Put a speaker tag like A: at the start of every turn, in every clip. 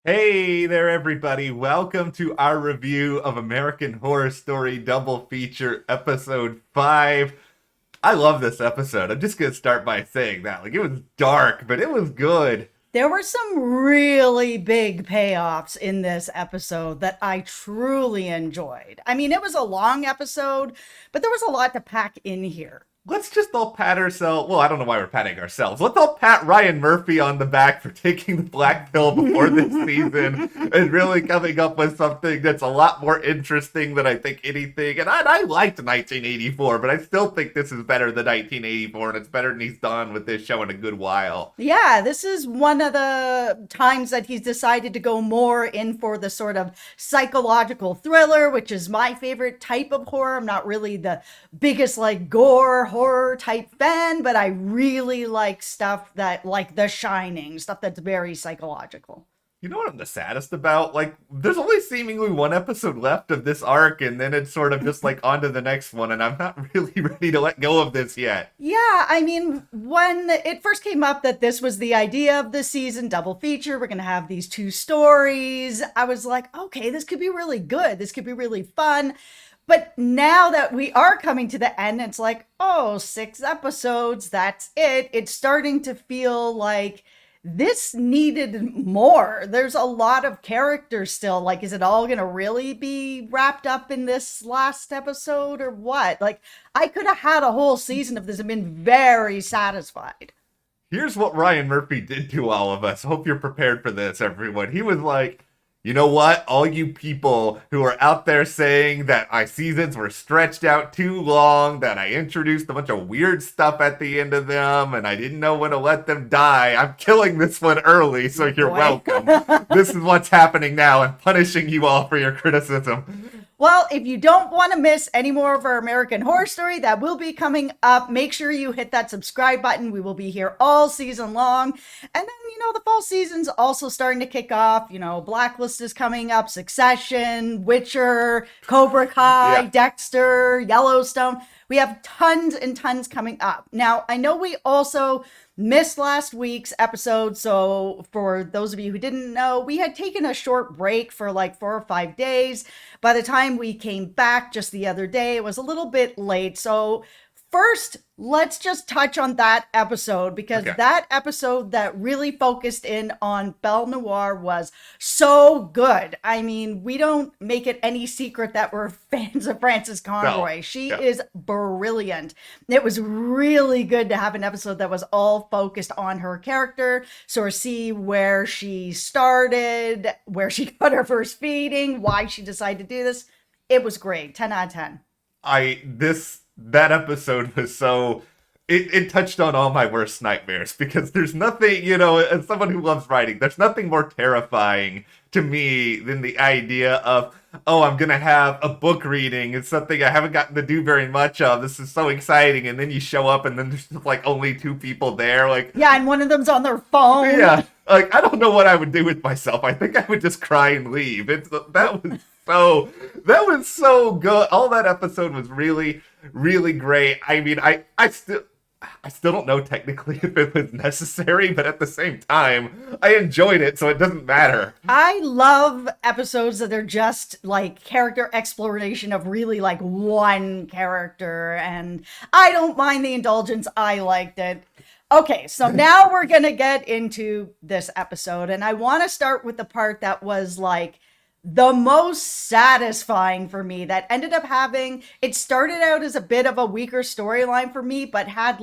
A: Hey there, everybody. Welcome to our review of American Horror Story Double Feature Episode 5. I love this episode. I'm just going to start by saying that. It was dark, but it was good.
B: There were some really big payoffs in this episode that I truly enjoyed. I mean, it was a long episode, but there was a lot to pack in here.
A: Let's just all pat ourselves. Well, I don't know why we're patting ourselves. Let's all pat Ryan Murphy on the back for taking the black pill before this season and really coming up with something that's a lot more interesting than I think anything. And I liked 1984, but I still think this is better than 1984, and it's better than he's done with this show in a good while.
B: Yeah, this is one of the times that he's decided to go more in for the sort of psychological thriller, which is my favorite type of horror. I'm not really the biggest gore horror type fan, but I really like stuff that like The Shining, stuff that's very psychological.
A: You know what I'm the saddest about? There's only seemingly one episode left of this arc, and then it's sort of just on to the next one, and I'm not really ready to let go of this yet.
B: Yeah, I mean, when it first came up that this was the idea of the season double feature, we're going to have these two stories, I was like, okay, this could be really good. This could be really fun. But now that we are coming to the end, it's like, oh, 6 episodes, that's it. It's starting to feel like this needed more. There's a lot of characters still. Is it all going to really be wrapped up in this last episode or what? I could have had a whole season of this and been very satisfied.
A: Here's what Ryan Murphy did to all of us. Hope you're prepared for this, everyone. He was like, you know what? All you people who are out there saying that my seasons were stretched out too long, that I introduced a bunch of weird stuff at the end of them, and I didn't know when to let them die. I'm killing this one early, so you're welcome. This is what's happening now. I'm punishing you all for your criticism.
B: Well, if you don't want to miss any more of our American Horror Story, that will be coming up. Make sure you hit that subscribe button. We will be here all season long. And then, the fall season's also starting to kick off. Blacklist is coming up, Succession, Witcher, Cobra Kai,
A: Yeah.
B: Dexter, Yellowstone. We have tons and tons coming up. Now, I know we also missed last week's episode. So for those of you who didn't know, we had taken a short break for 4 or 5 days. By the time we came back just the other day, it was a little bit late. So first, let's just touch on that episode because that episode that really focused in on Belle Noire was so good. I mean, we don't make it any secret that we're fans of Frances Conroy.
A: No.
B: She is brilliant. It was really good to have an episode that was all focused on her character, sort of see where she started, where she got her first feeding, why she decided to do this. It was great. 10 out of 10.
A: That episode was so it touched on all my worst nightmares because there's nothing, as someone who loves writing, there's nothing more terrifying to me than the idea of, oh, I'm gonna have a book reading. It's something I haven't gotten to do very much of. This is so exciting, and then you show up and then there's just only two people there.
B: Yeah, and one of them's on their phone.
A: Yeah. I don't know what I would do with myself. I think I would just cry and leave. That was so good. All that episode was really, really great. I mean, I still don't know technically if it was necessary, but at the same time, I enjoyed it, so it doesn't matter.
B: I love episodes that are just character exploration of really one character, and I don't mind the indulgence. I liked it. Okay, so now we're gonna get into this episode, and I want to start with the part that was the most satisfying for me, that ended up having, it started out as a bit of a weaker storyline for me, but had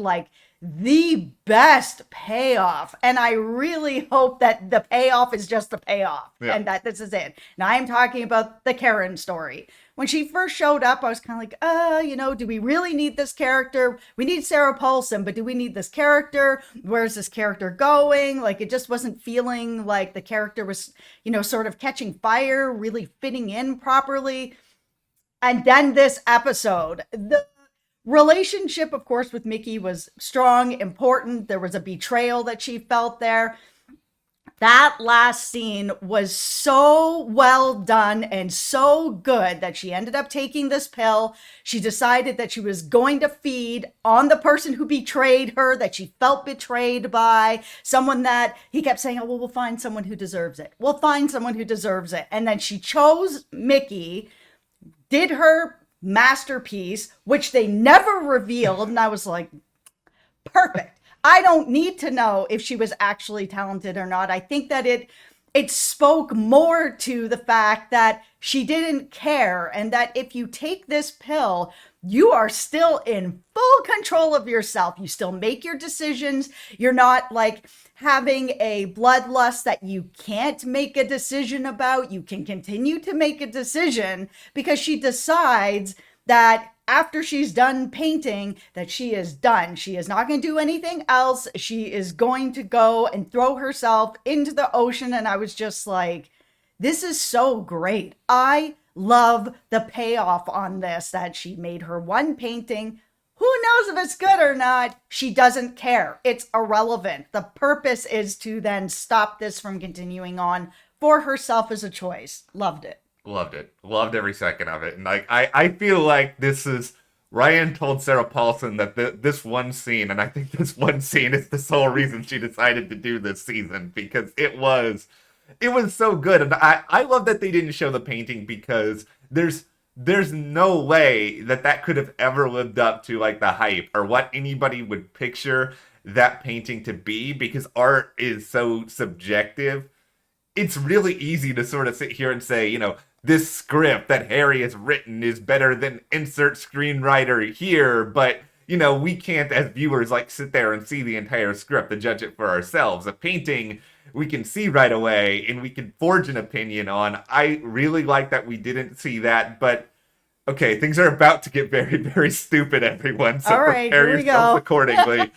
B: the best payoff. And I really hope that the payoff is just the payoff and that this is it. Now I'm talking about the Karen story. When she first showed up, I was kind of do we really need this character? We need Sarah Paulson, but do we need this character? Where's this character going? It just wasn't feeling like the character was, sort of catching fire, really fitting in properly. And then this episode, the relationship, of course, with Mickey was strong, important. There was a betrayal that she felt there. That last scene was so well done and so good that she ended up taking this pill. She decided that she was going to feed on the person who betrayed her, that she felt betrayed by, someone that he kept saying, oh, well, we'll find someone who deserves it. We'll find someone who deserves it. And then she chose Mickey, did her masterpiece, which they never revealed. And I was like, perfect. I don't need to know if she was actually talented or not. I think that it spoke more to the fact that she didn't care, and that if you take this pill, you are still in full control of yourself. You still make your decisions. You're not like having a bloodlust that you can't make a decision about. You can continue to make a decision because she decides that after she's done painting, that she is done. She is not going to do anything else. She is going to go and throw herself into the ocean. And I was just like, this is so great. I love the payoff on this, that she made her one painting. Who knows if it's good or not? She doesn't care. It's irrelevant. The purpose is to then stop this from continuing on for herself as a choice. Loved it.
A: Loved it. Loved every second of it. And like I feel like this is Ryan told Sarah Paulson that this one scene, and I think this one scene is the sole reason she decided to do this season, because it was so good. And I love that they didn't show the painting, because there's no way that could have ever lived up to like the hype or what anybody would picture that painting to be, because art is so subjective. It's really easy to sort of sit here and say, you know, this script that Harry has written is better than insert screenwriter here, but, you know, we can't as viewers like sit there and see the entire script and judge it for ourselves. A painting we can see right away and we can forge an opinion on. I really like that we didn't see that, but okay, things are about to get very, very stupid, everyone, so
B: all right,
A: prepare yourselves accordingly.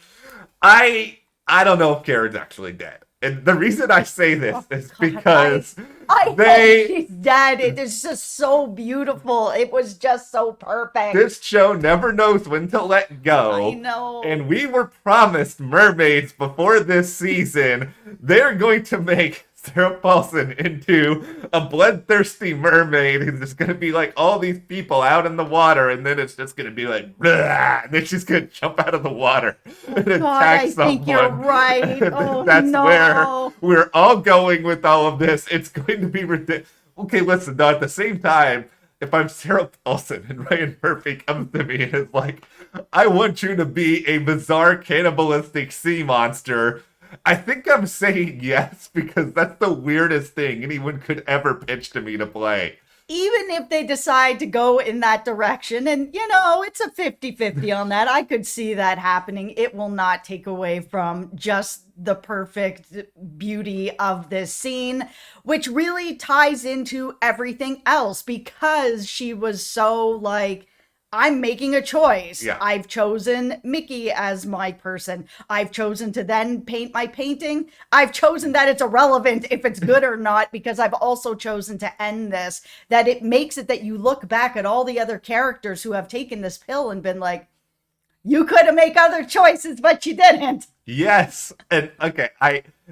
A: I don't know if Karen's actually dead. And the reason I say this is because
B: I hope she's dead. It is just so beautiful. It was just so perfect.
A: This show never knows when to let go.
B: I know.
A: And we were promised mermaids before this season. They're going to make Sarah Paulson into a bloodthirsty mermaid who's just going to be like all these people out in the water, and then it's just going to be like, and then she's going to jump out of the water and attack someone.
B: I think you're right. Oh,
A: that's
B: no.
A: where we're all going with all of this. It's going to be ridiculous. Okay, listen, though, at the same time, if I'm Sarah Paulson and Ryan Murphy comes to me and is like, I want you to be a bizarre cannibalistic sea monster, I think I'm saying yes, because that's the weirdest thing anyone could ever pitch to me to play.
B: Even if they decide to go in that direction, and, you know, it's a 50-50 on that. I could see that happening. It will not take away from just the perfect beauty of this scene, which really ties into everything else, because she was so like, I'm making a choice.
A: Yeah.
B: I've chosen Mickey as my person. I've chosen to then paint my painting. I've chosen that it's irrelevant if it's good or not, because I've also chosen to end this. That it makes it that you look back at all the other characters who have taken this pill and been like, you could have made other choices, but you didn't.
A: Yes. And okay,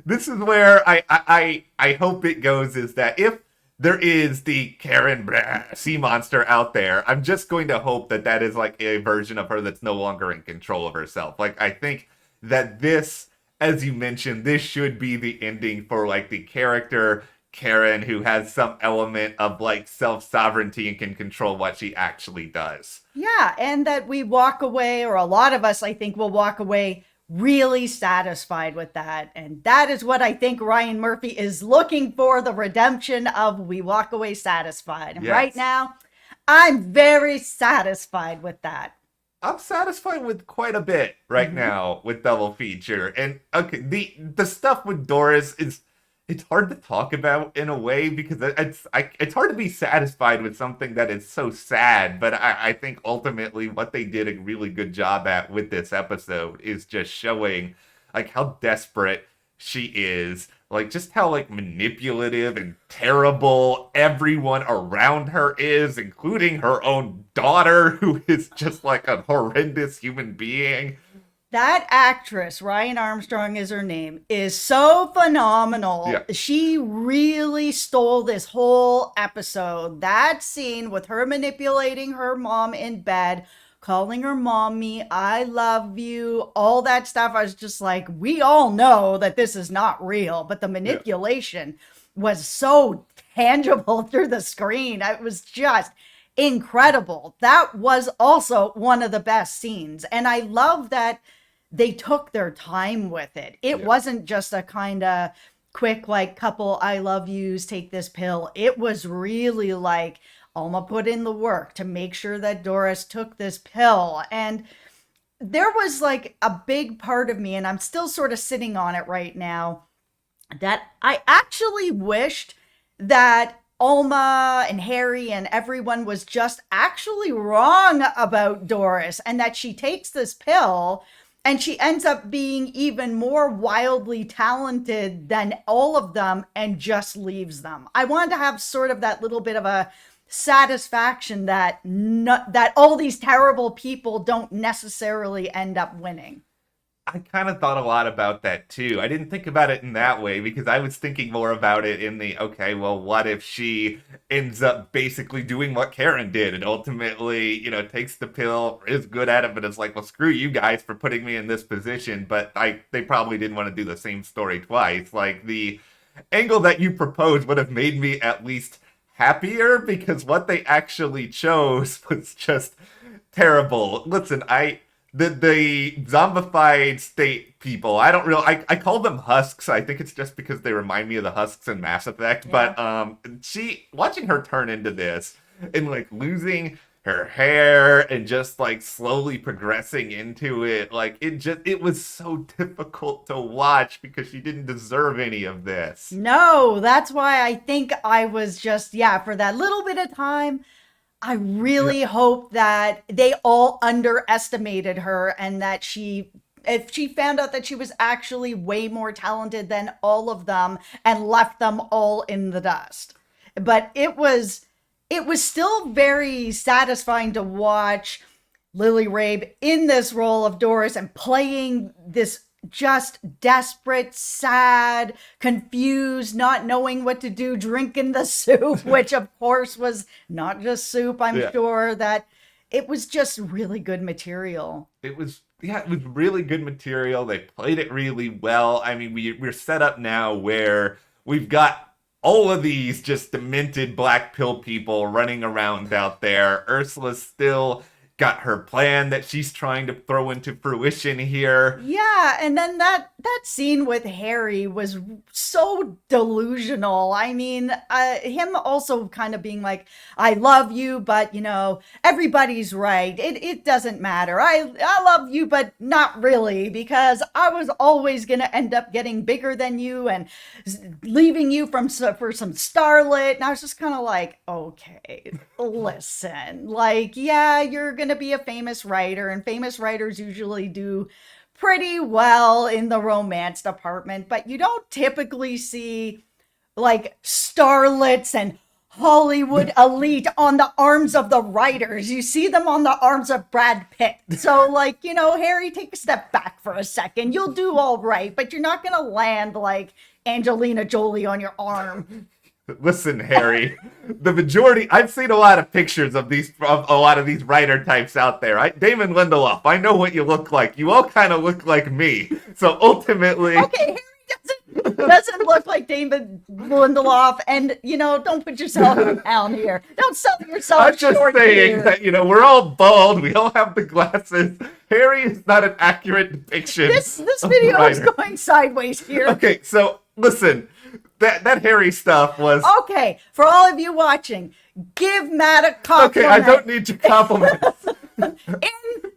A: this is where I hope it goes, is that if there is the Karen sea monster out there, I'm just going to hope that is like a version of her that's no longer in control of herself. Like, I think that this, as you mentioned, this should be the ending for like the character Karen, who has some element of like self-sovereignty and can control what she actually does.
B: Yeah, and that we walk away, or a lot of us, I think, will walk away really satisfied with that. And that is what I think Ryan Murphy is looking for, the redemption of we walk away satisfied. And
A: yes.
B: Right now, I'm very satisfied with that.
A: I'm satisfied with quite a bit right now with Double Feature. And okay, the stuff with Doris it's hard to talk about in a way, because it's hard to be satisfied with something that is so sad. But I think ultimately what they did a really good job at with this episode is just showing like how desperate she is, like just how like manipulative and terrible everyone around her is, including her own daughter, who is just like a horrendous human being.
B: That actress, Ryan Armstrong is her name, is so phenomenal.
A: Yeah.
B: She really stole this whole episode. That scene with her manipulating her mom in bed, calling her mommy, I love you, all that stuff. I was just like, we all know that this is not real, but the manipulation was so tangible through the screen. It was just incredible. That was also one of the best scenes. And I love that they took their time with it. It wasn't just a kind of quick, like, couple I love yous, take this pill. It was really like Alma put in the work to make sure that Doris took this pill. And there was like a big part of me, and I'm still sort of sitting on it right now, that I actually wished that Alma and Harry and everyone was just actually wrong about Doris, and that she takes this pill and she ends up being even more wildly talented than all of them and just leaves them. I wanted to have sort of that little bit of a satisfaction that that all these terrible people don't necessarily end up winning.
A: I kind of thought a lot about that too. I didn't think about it in that way because I was thinking more about it in the, okay, well, what if she ends up basically doing what Karen did and ultimately, takes the pill, is good at it, but it's like, well, screw you guys for putting me in this position. But they probably didn't want to do the same story twice. Like, the angle that you proposed would have made me at least happier because what they actually chose was just terrible. Listen, the zombified state people, I call them husks. I think it's just because they remind me of the husks in Mass Effect. Yeah. But watching her turn into this and like losing her hair and just like slowly progressing into it, like it was so difficult to watch because she didn't deserve any of this.
B: No, that's why I think I was just, for that little bit of time, I really hope that they all underestimated her and that if she found out that she was actually way more talented than all of them and left them all in the dust. But it was still very satisfying to watch Lily Rabe in this role of Doris and playing this just desperate, sad, confused, not knowing what to do, drinking the soup, which of course was not just soup. I'm sure that it was just really good material.
A: It was really good material. They played it really well. I mean, we're set up now where we've got all of these just demented black pill people running around out there. Ursula's still got her plan that she's trying to throw into fruition here.
B: Yeah, and then that scene with Harry was so delusional. I mean, him also kind of being like, I love you, but, everybody's right. It doesn't matter. I love you, but not really, because I was always going to end up getting bigger than you and leaving you for some starlet. And I was just kind of like, okay, listen, like, you're going to be a famous writer, and famous writers usually do pretty well in the romance department, but you don't typically see like starlets and Hollywood elite on the arms of the writers. You see them on the arms of Brad Pitt. So like, Harry, take a step back for a second. You'll do all right, but you're not going to land like Angelina Jolie on your arm.
A: Listen, Harry, the majority, I've seen a lot of pictures of a lot of these writer types out there. Damon Lindelof, I know what you look like. You all kind of look like me. So ultimately...
B: Okay, Harry doesn't look like Damon Lindelof, and, don't put yourself down here. Don't sell yourself
A: I'm just saying that, we're all bald. We all have the glasses. Harry is not an accurate depiction.
B: This video is going sideways here.
A: Okay, so listen... That Harry stuff was...
B: Okay, for all of you watching, give Matt a compliment.
A: Okay, I don't need your compliments.
B: In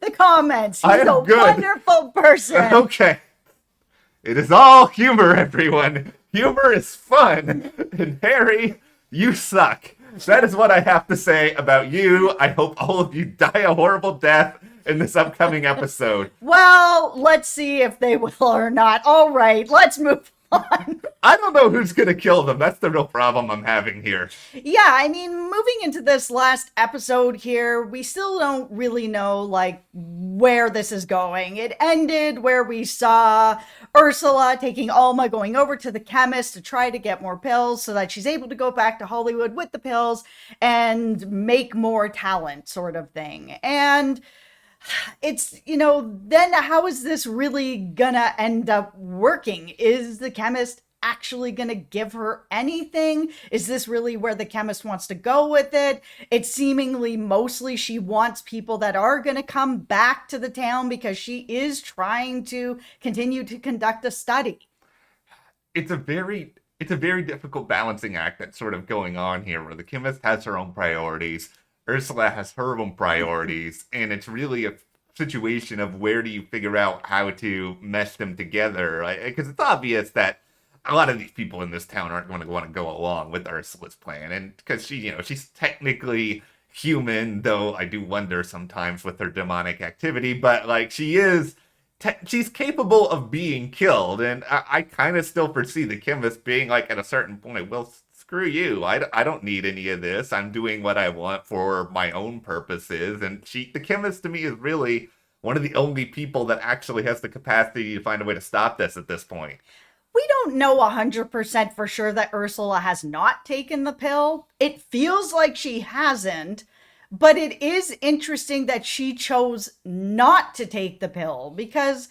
B: the comments, he's a
A: good.
B: wonderful person.
A: Okay. It is all humor, everyone. Humor is fun. And Harry, you suck. That is what I have to say about you. I hope all of you die a horrible death in this upcoming episode.
B: Well, let's see if they will or not. All right, let's move on.
A: I don't know who's going to kill them. That's the real problem I'm having here.
B: Yeah, I mean, moving into this last episode here, we still don't really know, like, where this is going. It ended where we saw Ursula taking Alma, going over to the chemist to try to get more pills so that she's able to go back to Hollywood with the pills and make more talent, sort of thing. And it's, then how is this really gonna end up working? Is the chemist actually going to give her anything? Is this really where the chemist wants to go with it? It's seemingly mostly she wants people that are going to come back to the town because she is trying to continue to conduct a study.
A: It's a very difficult balancing act that's sort of going on here, where the chemist has her own priorities, Ursula has her own priorities, and it's really a situation of where do you figure out how to mesh them together, right? Because it's obvious that a lot of these people in this town aren't going to want to go along with Ursula's plan, and because she's technically human, though I do wonder sometimes with her demonic activity, but like she's capable of being killed, and I kind of still foresee the chemist being like at a certain point, well, screw you, I don't need any of this, I'm doing what I want for my own purposes, and the chemist to me is really one of the only people that actually has the capacity to find a way to stop this at this point.
B: We don't know 100% for sure that Ursula has not taken the pill. It feels like she hasn't, but it is interesting that she chose not to take the pill because,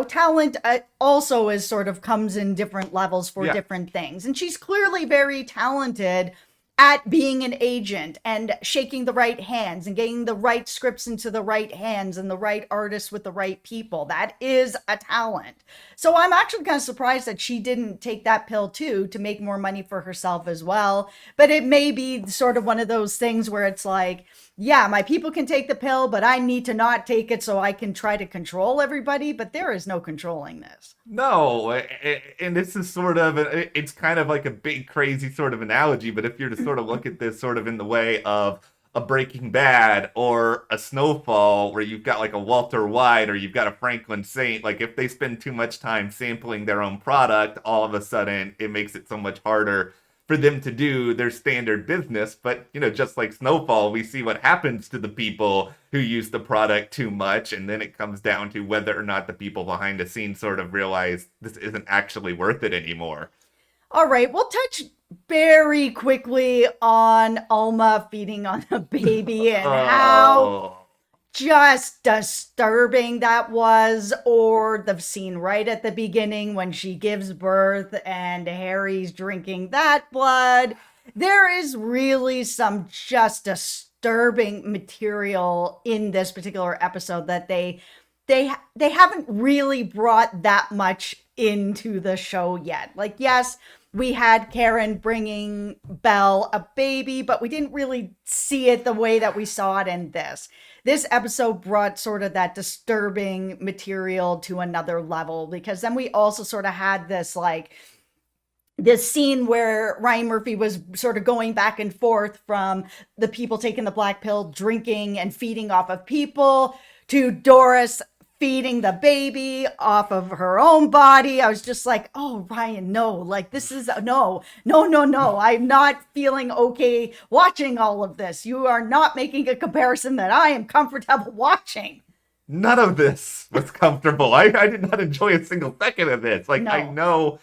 B: talent also is sort of comes in different levels for different things. And she's clearly very talented at being an agent and shaking the right hands and getting the right scripts into the right hands and the right artists with the right people. That is a talent. So I'm actually kind of surprised that she didn't take that pill too to make more money for herself as well. But it may be sort of one of those things where it's like, yeah, my people can take the pill, but I need to not take it so I can try to control everybody. But there is no controlling this.
A: No, and this is sort of, it's kind of like a big crazy sort of analogy, but if you're to sort of look at this sort of in the way of a Breaking Bad or a Snowfall, where you've got like a Walter White or you've got a Franklin Saint, like if they spend too much time sampling their own product, all of a sudden it makes it so much harder for them to do their standard business. But, just like Snowfall, we see what happens to the people who use the product too much, and then it comes down to whether or not the people behind the scenes sort of realize this isn't actually worth it anymore.
B: All right, we'll touch very quickly on Alma feeding on a baby and how just disturbing that was, or the scene right at the beginning when she gives birth and Harry's drinking that blood. There is really some just disturbing material in this particular episode that they haven't really brought that much into the show yet. Like, yes, we had Karen bringing Belle a baby, but we didn't really see it the way that we saw it in this. This episode brought sort of that disturbing material to another level, because then we also sort of had this scene where Ryan Murphy was sort of going back and forth from the people taking the black pill, drinking and feeding off of people, to Doris feeding the baby off of her own body. I was just like, oh, Ryan, no, like this is no. I'm not feeling okay watching all of this. You are not making a comparison that I am comfortable watching.
A: None of this was comfortable. I did not enjoy a single second of this. Like, no.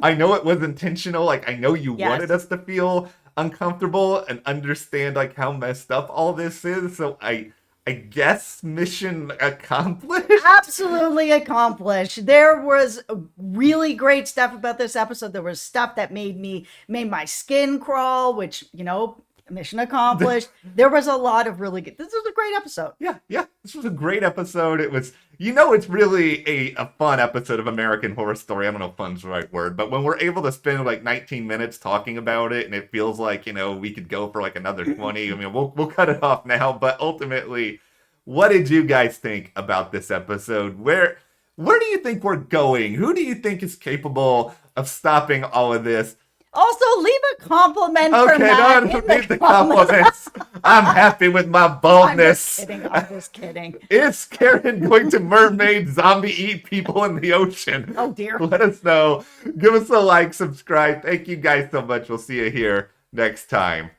A: I know it was intentional. Like, I know you wanted us to feel uncomfortable and understand like how messed up all this is. So I guess mission accomplished.
B: Absolutely accomplished. There was really great stuff about this episode. There was stuff that made my skin crawl, which, mission accomplished. There was a lot of really good. This was a great episode.
A: Yeah. This was a great episode. It was, it's really a fun episode of American Horror Story. I don't know if fun's the right word, but when we're able to spend like 19 minutes talking about it, and it feels like, we could go for like another 20. I mean, we'll cut it off now, but ultimately, what did you guys think about this episode? Where do you think we're going? Who do you think is capable of stopping all of this?
B: Also, leave a compliment for Matt.
A: Okay, no, leave the compliments. I'm happy with my boldness.
B: I'm just kidding.
A: Is Karen going to mermaid zombie eat people in the ocean?
B: Oh, dear.
A: Let us know. Give us a like, subscribe. Thank you guys so much. We'll see you here next time.